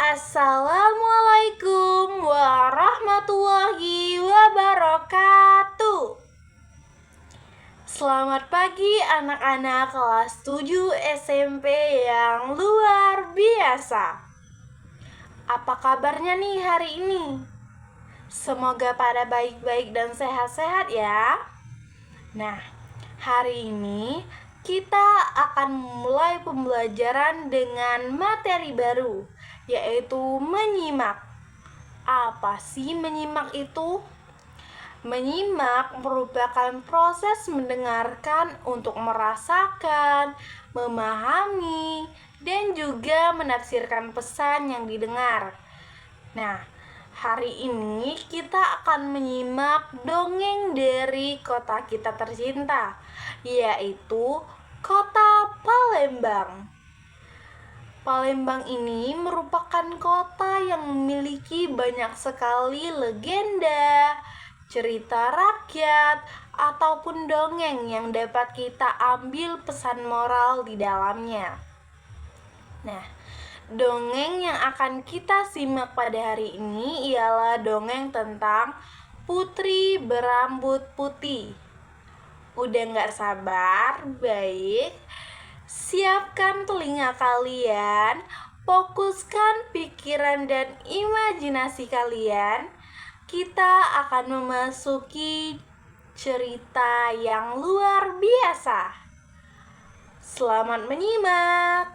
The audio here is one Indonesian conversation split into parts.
Assalamualaikum warahmatullahi wabarakatuh. Selamat pagi anak-anak kelas 7 SMP yang luar biasa. Apa kabarnya nih hari ini? Semoga pada baik-baik dan sehat-sehat ya. Nah, hari ini kita akan mulai pembelajaran dengan materi baru, yaitu menyimak. Apa sih menyimak itu? Menyimak merupakan proses mendengarkan untuk merasakan, memahami, dan juga menafsirkan pesan yang didengar. Nah, hari ini kita akan menyimak dongeng dari kota kita tercinta, yaitu Kota Palembang. Palembang ini merupakan kota yang memiliki banyak sekali legenda, cerita rakyat, ataupun dongeng yang dapat kita ambil pesan moral di dalamnya. Nah, dongeng yang akan kita simak pada hari ini ialah dongeng tentang Putri Berambut Putih. Udah gak sabar? Baik, siapkan telinga kalian, fokuskan pikiran dan imajinasi kalian. Kita akan memasuki cerita yang luar biasa. Selamat menyimak.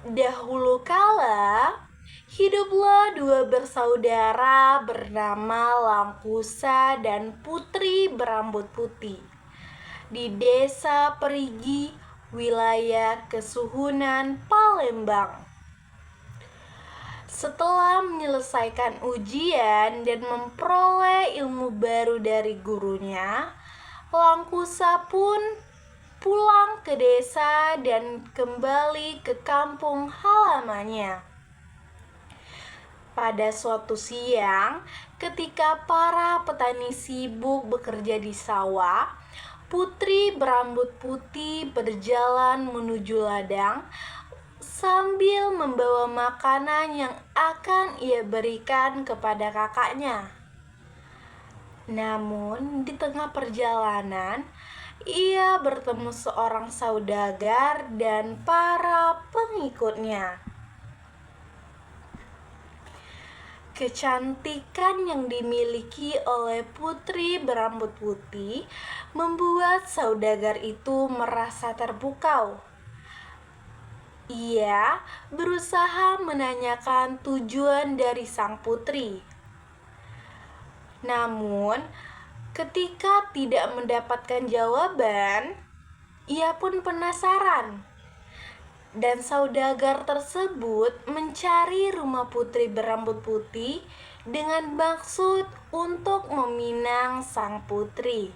Dahulu kala, hiduplah dua bersaudara bernama Langkusa dan Putri Berambut Putih di desa Perigi, wilayah Kesuhunan, Palembang. Setelah menyelesaikan ujian dan memperoleh ilmu baru dari gurunya, Langkusa pun pulang ke desa dan kembali ke kampung halamannya. Pada suatu siang, ketika para petani sibuk bekerja di sawah, Putri Berambut Putih berjalan menuju ladang sambil membawa makanan yang akan ia berikan kepada kakaknya. Namun, di tengah perjalanan, ia bertemu seorang saudagar dan para pengikutnya. Kecantikan yang dimiliki oleh Putri Berambut Putih membuat saudagar itu merasa terpukau. Ia berusaha menanyakan tujuan dari sang putri. Namun, ketika tidak mendapatkan jawaban, ia pun penasaran. Dan saudagar tersebut mencari rumah Putri Berambut Putih dengan maksud untuk meminang sang putri.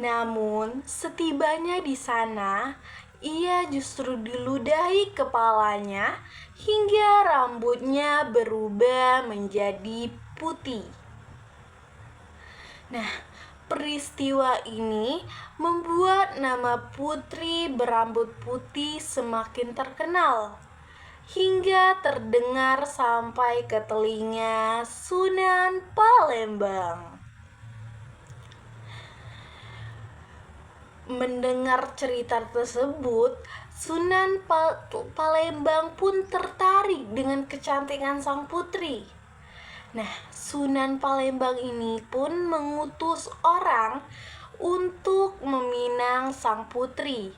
Namun, setibanya di sana, ia justru diludahi kepalanya hingga rambutnya berubah menjadi putih. Nah, peristiwa ini membuat nama Putri Berambut Putih semakin terkenal hingga terdengar sampai ke telinga Sunan Palembang. Mendengar cerita tersebut, Sunan Palembang pun tertarik dengan kecantikan sang putri. Nah, Sunan Palembang ini pun mengutus orang untuk meminang sang putri.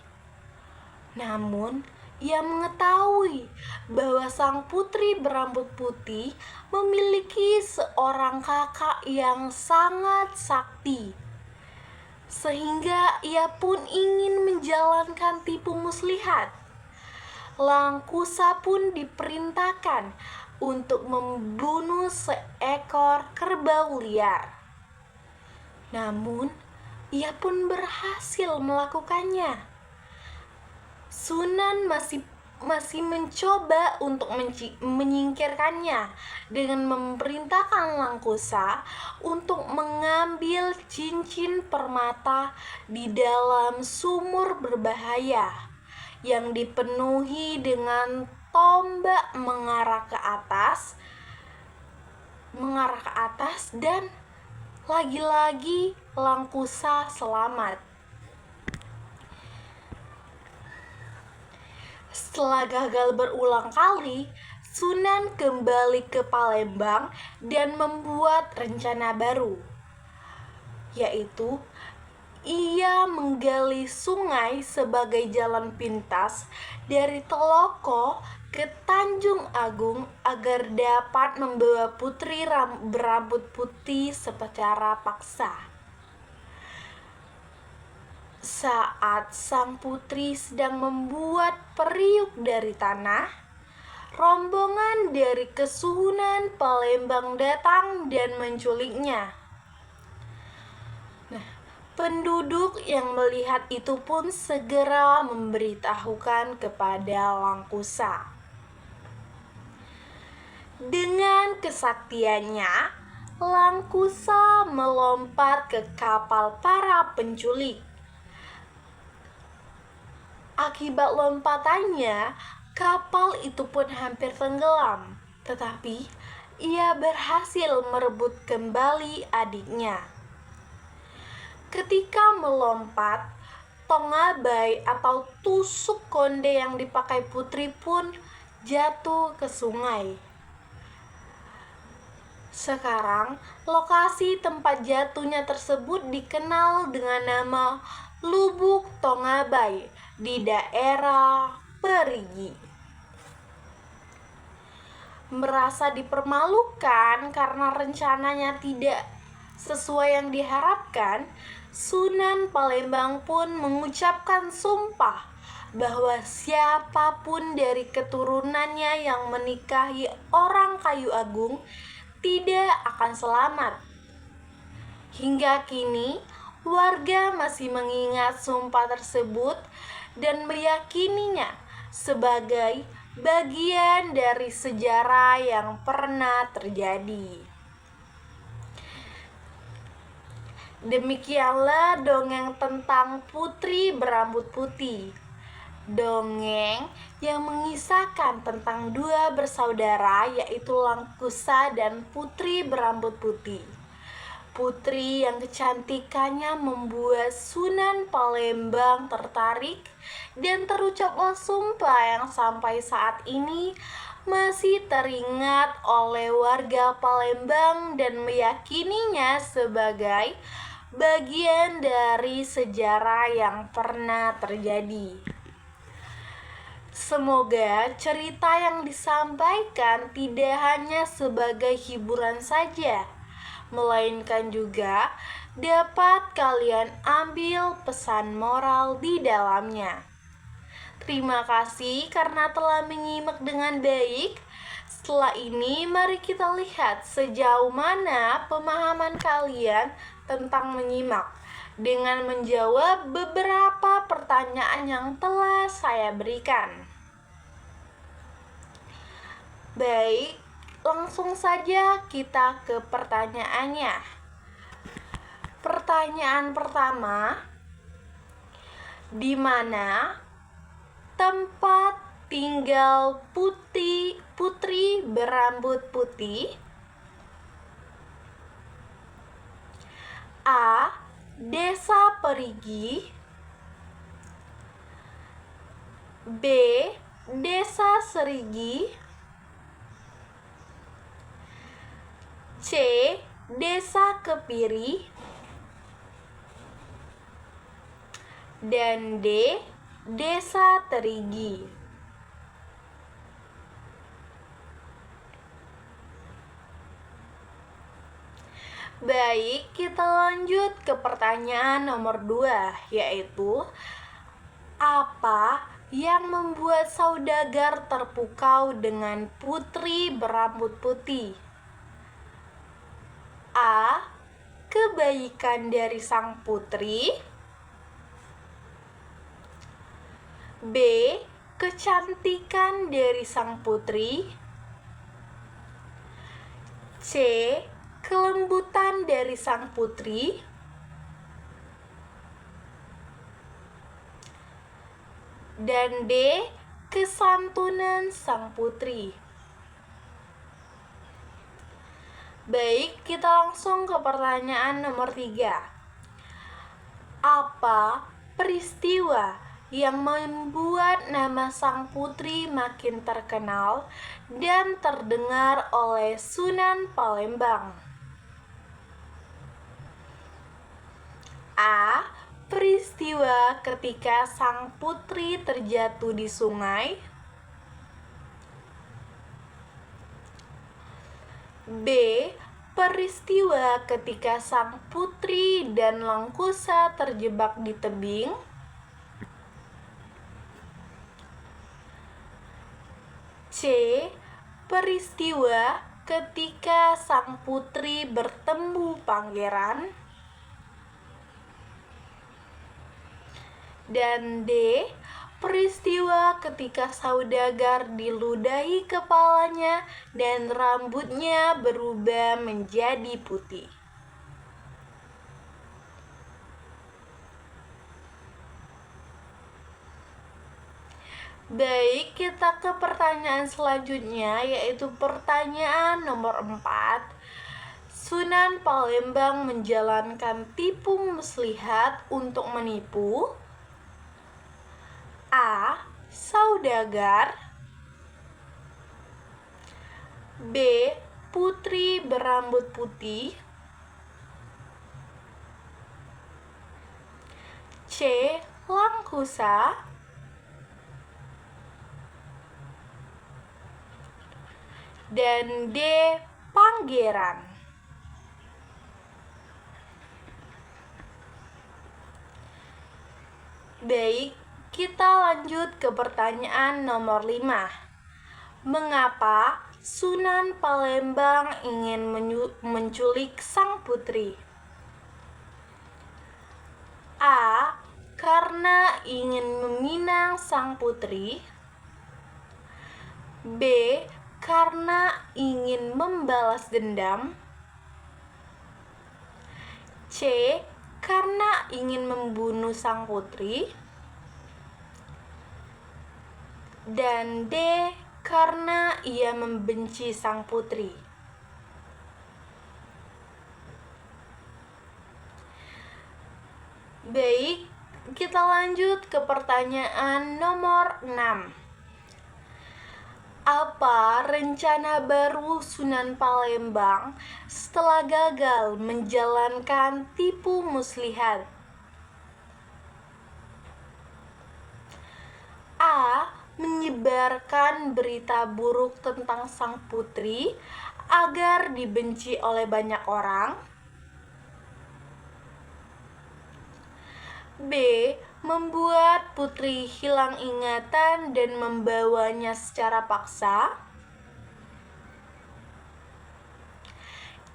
Namun, ia mengetahui bahwa sang Putri Berambut Putih memiliki seorang kakak yang sangat sakti, sehingga ia pun ingin menjalankan tipu muslihat. Langkusa pun diperintahkan untuk membunuh seekor kerbau liar. Namun, ia pun berhasil melakukannya. Sunan masih mencoba untuk menyingkirkannya dengan memerintahkan Langkusa untuk mengambil cincin permata di dalam sumur berbahaya yang dipenuhi dengan tombak mengarah ke atas dan lagi-lagi Langkusa selamat. Setelah gagal berulang kali, Sunan kembali ke Palembang dan membuat rencana baru, yaitu ia menggali sungai sebagai jalan pintas dari Teloko ke Tanjung Agung agar dapat membawa putri berambut putih secara paksa. Saat sang putri sedang membuat periuk dari tanah, rombongan dari Kesunan Palembang datang dan menculiknya. Penduduk yang melihat itu pun segera memberitahukan kepada Langkusa. Dengan kesaktiannya, Langkusa melompat ke kapal para penculik. Akibat lompatannya, kapal itu pun hampir tenggelam, tetapi ia berhasil merebut kembali adiknya. Ketika melompat, tongabai atau tusuk konde yang dipakai putri pun jatuh ke sungai. Sekarang, lokasi tempat jatuhnya tersebut dikenal dengan nama Lubuk Tongabai di daerah Perigi. Merasa dipermalukan karena rencananya tidak sesuai yang diharapkan, Sunan Palembang pun mengucapkan sumpah bahwa siapapun dari keturunannya yang menikahi orang Kayu Agung tidak akan selamat. Hingga kini, warga masih mengingat sumpah tersebut dan meyakininya sebagai bagian dari sejarah yang pernah terjadi. Demikianlah dongeng tentang Putri Berambut Putih. Dongeng yang mengisahkan tentang dua bersaudara, yaitu Langkusa dan Putri Berambut Putih. Putri yang kecantikannya membuat Sunan Palembang tertarik dan terucaplah sumpah yang sampai saat ini masih teringat oleh warga Palembang dan meyakininya sebagai bagian dari sejarah yang pernah terjadi. Semoga cerita yang disampaikan tidak hanya sebagai hiburan saja, melainkan juga dapat kalian ambil pesan moral di dalamnya. Terima kasih karena telah menyimak dengan baik. Setelah ini, mari kita lihat sejauh mana pemahaman kalian tentang menyimak dengan menjawab beberapa pertanyaan yang telah saya berikan. Baik, langsung saja kita ke pertanyaannya. Pertanyaan pertama, di mana tempat tinggal Putri Berambut Putih? A. Desa Perigi. B. Desa Serigi. C. Desa Kepiri. Dan D. Desa Terigi. Baik, kita lanjut ke pertanyaan nomor 2, yaitu apa yang membuat saudagar terpukau dengan Putri Berambut Putih? A. Kebaikan dari sang putri. B. Kecantikan dari sang putri. C. Kelembutan dari sang putri. Dan D. Kesantunan sang putri. Baik, kita langsung ke pertanyaan nomor 3. Apa peristiwa yang membuat nama sang putri makin terkenal dan terdengar oleh Sunan Palembang? A. Peristiwa ketika sang putri terjatuh di sungai. B. Peristiwa ketika sang putri dan Langkusa terjebak di tebing. C. Peristiwa ketika sang putri bertemu pangeran. Dan D. Peristiwa ketika saudagar diludahi kepalanya dan rambutnya berubah menjadi putih. Baik, kita ke pertanyaan selanjutnya, yaitu pertanyaan nomor 4. Sunan Palembang menjalankan tipu muslihat untuk menipu. A. Saudagar. B. Putri berambut putih. C. Langkusa. Dan D. Pangeran. Baik, kita lanjut ke pertanyaan nomor 5. Mengapa Sunan Palembang ingin menculik sang putri? A. Karena ingin meminang sang putri. B. Karena ingin membalas dendam. C. Karena ingin membunuh sang putri. Dan D. Karena ia membenci sang putri. Baik, kita lanjut ke pertanyaan nomor 6. Apa rencana baru Sunan Palembang setelah gagal menjalankan tipu muslihat? A. Menyebarkan berita buruk tentang sang putri agar dibenci oleh banyak orang. B. Membuat putri hilang ingatan dan membawanya secara paksa.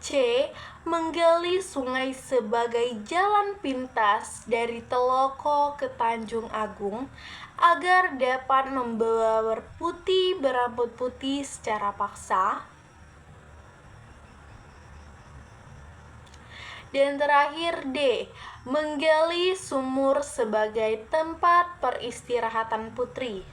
C. Menggali sungai sebagai jalan pintas dari Teloko ke Tanjung Agung agar dapat membawa putri berambut putih secara paksa. Dan terakhir D. Menggali sumur sebagai tempat peristirahatan putri.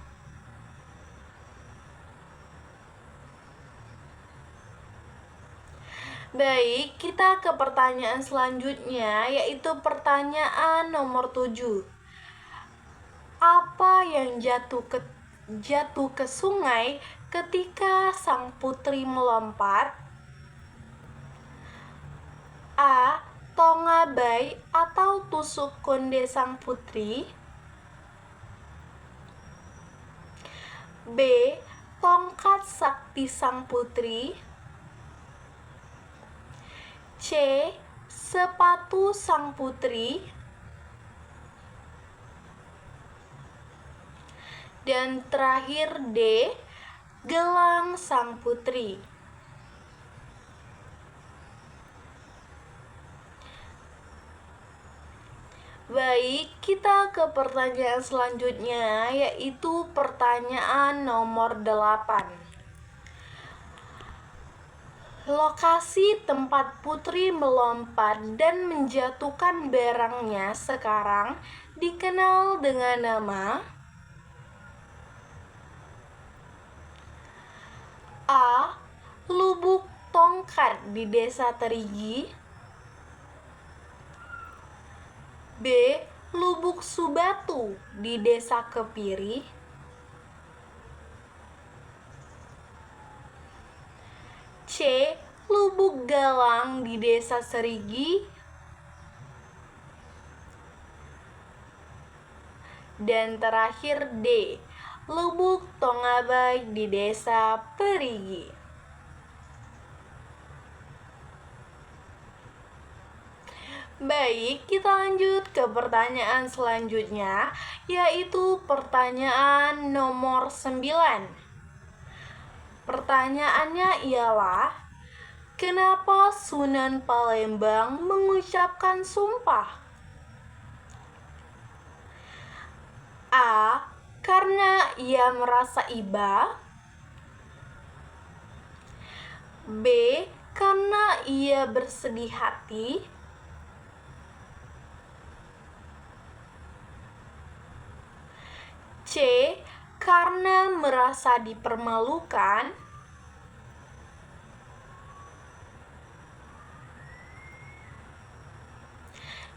Baik, kita ke pertanyaan selanjutnya, yaitu pertanyaan nomor 7. Apa yang jatuh ke sungai ketika sang putri melompat? A. Tongabai atau tusuk konde sang putri. B. Tongkat sakti sang putri. C. Sepatu sang putri. Dan terakhir D. Gelang sang putri. Baik, kita ke pertanyaan selanjutnya, yaitu pertanyaan nomor 8. Lokasi tempat putri melompat dan menjatuhkan barangnya sekarang dikenal dengan nama A. Lubuk Tongkat di Desa Terigi. B. Lubuk Subatu di Desa Kepiri. C. Lubuk Galang di Desa Serigi. Dan terakhir D. Lubuk Tongabai di Desa Perigi. Baik, kita lanjut ke pertanyaan selanjutnya, yaitu pertanyaan nomor 9. Pertanyaannya ialah, kenapa Sunan Palembang mengucapkan sumpah? A. Karena ia merasa iba. B. Karena ia bersedih hati. C. Karena merasa dipermalukan.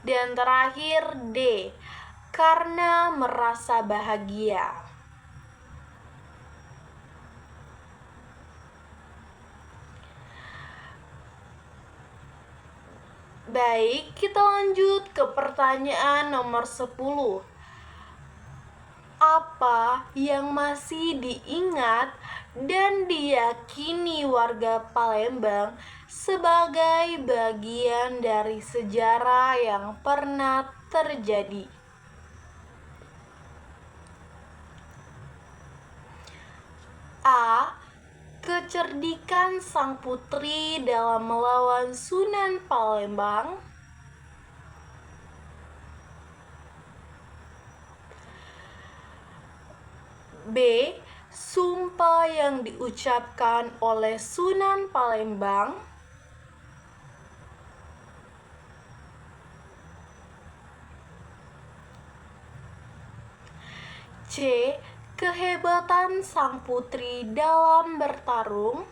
Dan terakhir D. Karena merasa bahagia. Baik, kita lanjut ke pertanyaan nomor 10. Apa yang masih diingat dan diyakini warga Palembang sebagai bagian dari sejarah yang pernah terjadi? A. Kecerdikan sang putri dalam melawan Sunan Palembang. B. Sumpah yang diucapkan oleh Sunan Palembang. C. Kehebatan sang putri dalam bertarung.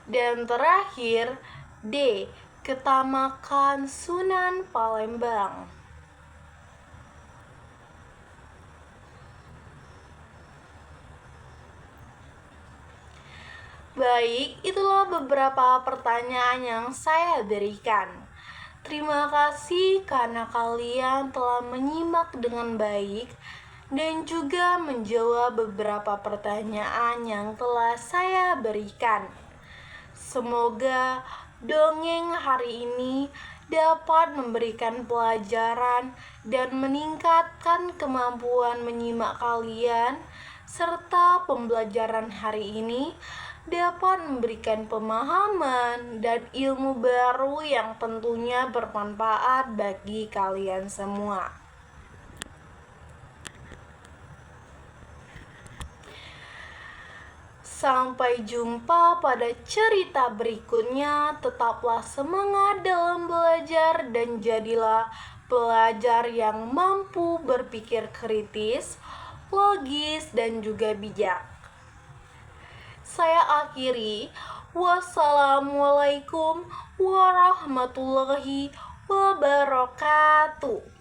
Dan terakhir D. Ketamakan Sunan Palembang. Baik, itulah beberapa pertanyaan yang saya berikan. Terima kasih karena kalian telah menyimak dengan baik dan juga menjawab beberapa pertanyaan yang telah saya berikan. Semoga dongeng hari ini dapat memberikan pelajaran dan meningkatkan kemampuan menyimak kalian, serta pembelajaran hari ini dapat memberikan pemahaman dan ilmu baru yang tentunya bermanfaat bagi kalian semua. Sampai jumpa pada cerita berikutnya. Tetaplah semangat dalam belajar dan jadilah pelajar yang mampu berpikir kritis, logis, dan juga bijak. Saya akhiri. Wassalamualaikum warahmatullahi wabarakatuh.